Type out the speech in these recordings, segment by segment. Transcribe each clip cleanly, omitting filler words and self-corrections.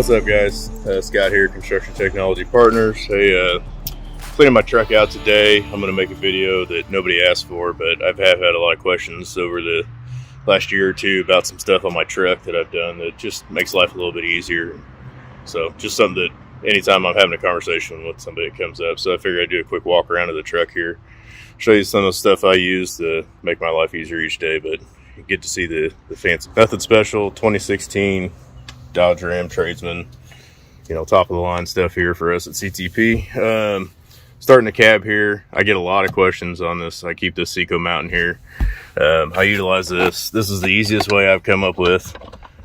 What's up, guys? Scott here, Construction Technology Partners. Hey, cleaning my truck out today. I'm going to make a video that nobody asked for, but I've had a lot of questions over the last year or two about some stuff on my truck that I've done that just makes life a little bit easier. So just something that anytime I'm having a conversation with somebody that comes up, so I figured I'd do a quick walk around of the truck here, show you some of the stuff I use to make my life easier each day, but you get to see the fancy, nothing special, 2016 Dodge Ram Tradesman, top of the line stuff here for us at CTP. Starting the cab here, I get a lot of questions on this. I keep this Seco mountain here. I utilize this. This is the easiest way I've come up with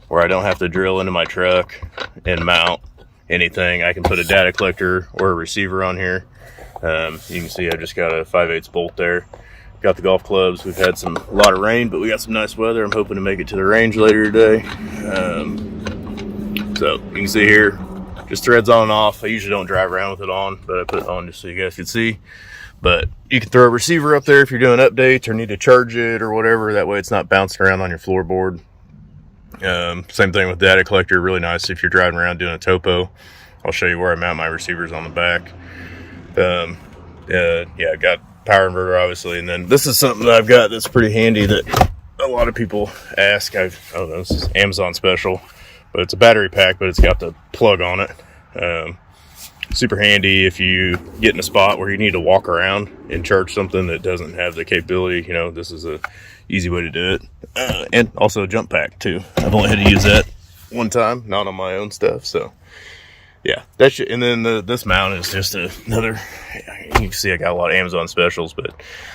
where I don't have to drill into my truck and mount anything. I can put a data collector or a receiver on here. You can see I just got a 5/8 bolt there. Got the golf clubs. We've had a lot of rain, but we got some nice weather. I'm hoping to make it to the range later today. So you can see here, just threads on and off. I usually don't drive around with it on, but I put it on just so you guys can see. But you can throw a receiver up there if you're doing updates or need to charge it or whatever. That way it's not bouncing around on your floorboard. Same thing with data collector. Really nice if you're driving around doing a topo. I'll show you where I mount my receivers on the back. I got power inverter obviously, and then this is something that I've got that's pretty handy that a lot of people ask. I don't know, this is Amazon special, but it's a battery pack, but it's got the plug on it. Super handy if you get in a spot where you need to walk around and charge something that doesn't have the capability. This is a easy way to do it. And also a jump pack too. I've only had to use that one time, not on my own stuff. So yeah, that should, and then this mount is just another, you can see I got a lot of Amazon specials, but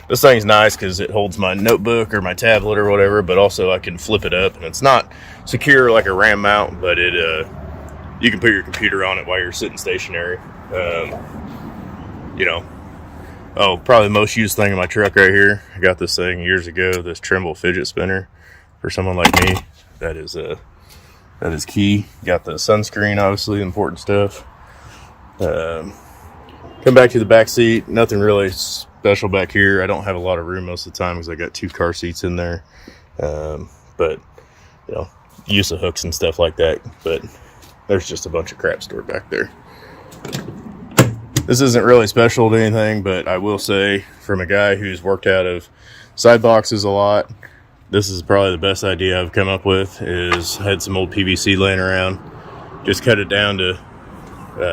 this thing's nice because it holds my notebook or my tablet or whatever, but also I can flip it up and it's not secure like a Ram mount, but you can put your computer on it while you're sitting stationary. Probably the most used thing in my truck right here. I got this thing years ago, this Trimble fidget spinner. For someone like me, that is key. Got the sunscreen, obviously, important stuff. Come back to the back seat. Nothing really special back here. I don't have a lot of room most of the time because I got 2 car seats in there. But use of hooks and stuff like that. But there's just a bunch of crap stored back there. This isn't really special to anything, but I will say, from a guy who's worked out of side boxes a lot, this is probably the best idea I've come up with. Is I had some old PVC laying around, just cut it down to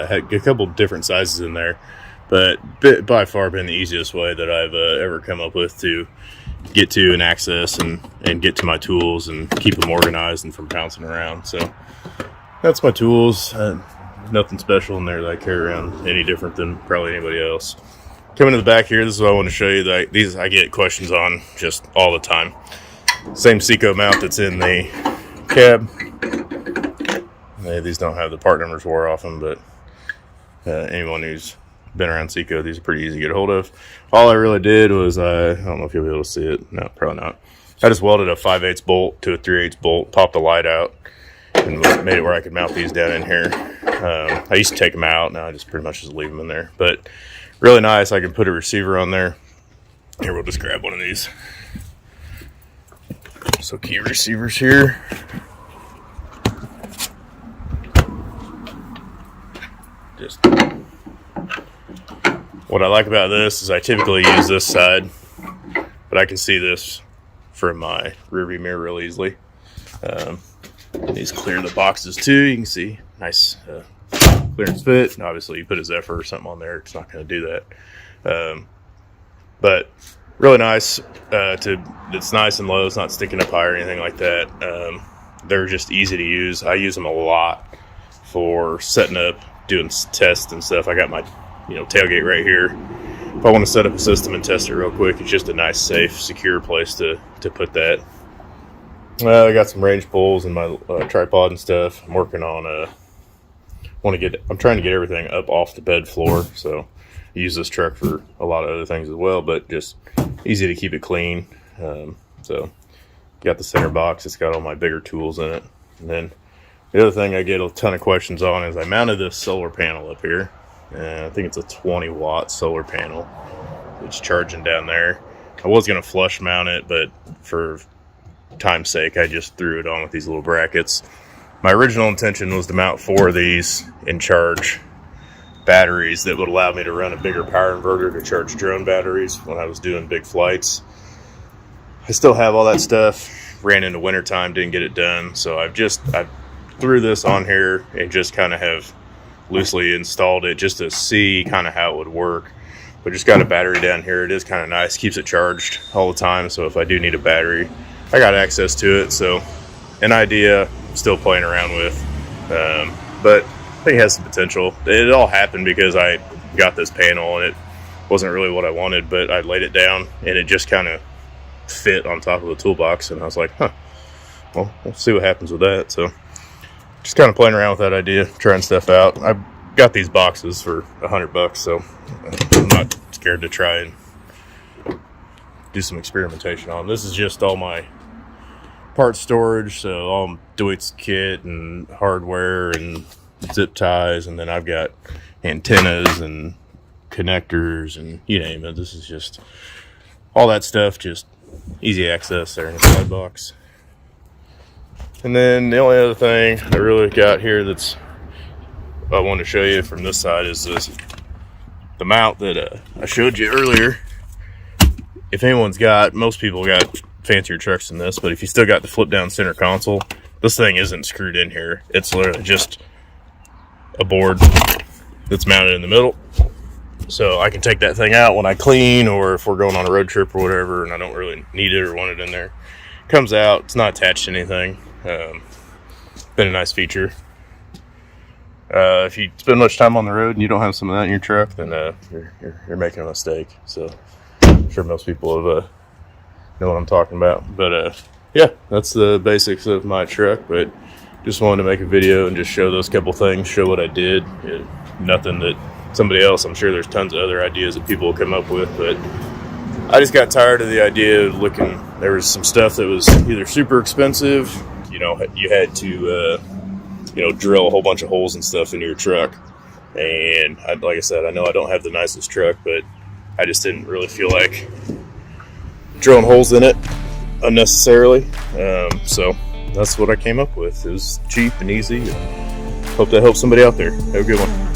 had a couple different sizes in there, but by far been the easiest way that I've ever come up with to get to and access and get to my tools and keep them organized and from bouncing around. So that's my tools. Nothing special in there that I carry around any different than probably anybody else. Coming to the back here, this is what I want to show you. That these I get questions on just all the time. Same Seco mount that's in the cab. These don't have the part numbers wore off them, but anyone who's been around Seco, these are pretty easy to get a hold of. All I really did was, I don't know if you'll be able to see it. No, probably not. I just welded a 5/8 bolt to a 3/8 bolt, popped the light out, and made it where I could mount these down in here. I used to take them out. Now I just pretty much just leave them in there. But really nice. I can put a receiver on there. Here, we'll just grab one of these. So key receivers here. Just what I like about this is I typically use this side, but I can see this from my rearview mirror real easily. These clear the boxes too. You can see nice clearance fit. And obviously, you put a Zephyr or something on there, it's not going to do that. But really nice. It's nice and low. It's not sticking up high or anything like that. They're just easy to use. I use them a lot for setting up, doing tests and stuff. I got my tailgate right here. If I want to set up a system and test it real quick, it's just a nice, safe, secure place to put that. I got some range pulls and my tripod and stuff. I'm working on I'm trying to get everything up off the bed floor, so I use this truck for a lot of other things as well, but just easy to keep it clean. So got the center box. It's got all my bigger tools in it. And then the other thing I get a ton of questions on is I mounted this solar panel up here. I think it's a 20-watt solar panel. It's charging down there. I was going to flush mount it, but for time's sake, I just threw it on with these little brackets. My original intention was to mount 4 of these and charge batteries that would allow me to run a bigger power inverter to charge drone batteries when I was doing big flights. I still have all that stuff. Ran into wintertime, didn't get it done. So I threw this on here and just kind of have loosely installed it just to see kind of how it would work. But just got a battery down here. It is kind of nice, keeps it charged all the time. So if I do need a battery, I got access to it. So an idea I'm still playing around with, but I think it has some potential. It all happened because I got this panel and it wasn't really what I wanted, but I laid it down and it just kind of fit on top of the toolbox, and I was like, well, we'll see what happens with that. So just kind of playing around with that idea, trying stuff out. I got these boxes for $100, so I'm not scared to try and do some experimentation on. This is just all my part storage, so all Deutz kit and hardware and zip ties, and then I've got antennas and connectors and you name it. This is just all that stuff, just easy access there in the side box. And then the only other thing I really got here that's I wanted to show you from this side is the mount that I showed you earlier. If most people got fancier trucks than this, but if you still got the flip down center console, this thing isn't screwed in here. It's literally just a board that's mounted in the middle. So I can take that thing out when I clean, or if we're going on a road trip or whatever and I don't really need it or want it in there. It comes out, it's not attached to anything. Been a nice feature. If you spend much time on the road and you don't have some of that in your truck, then you're making a mistake. So I'm sure most people have know what I'm talking about. But yeah, that's the basics of my truck. But just wanted to make a video and just show those couple things, show what I did. Nothing that somebody else, I'm sure there's tons of other ideas that people will come up with, but I just got tired of the idea of looking. There was some stuff that was either super expensive, you had to drill a whole bunch of holes and stuff into your truck, and like I said, I know I don't have the nicest truck, but I just didn't really feel like drilling holes in it unnecessarily. So that's what I came up with. It was cheap and easy. Hope that helps somebody out there. Have a good one.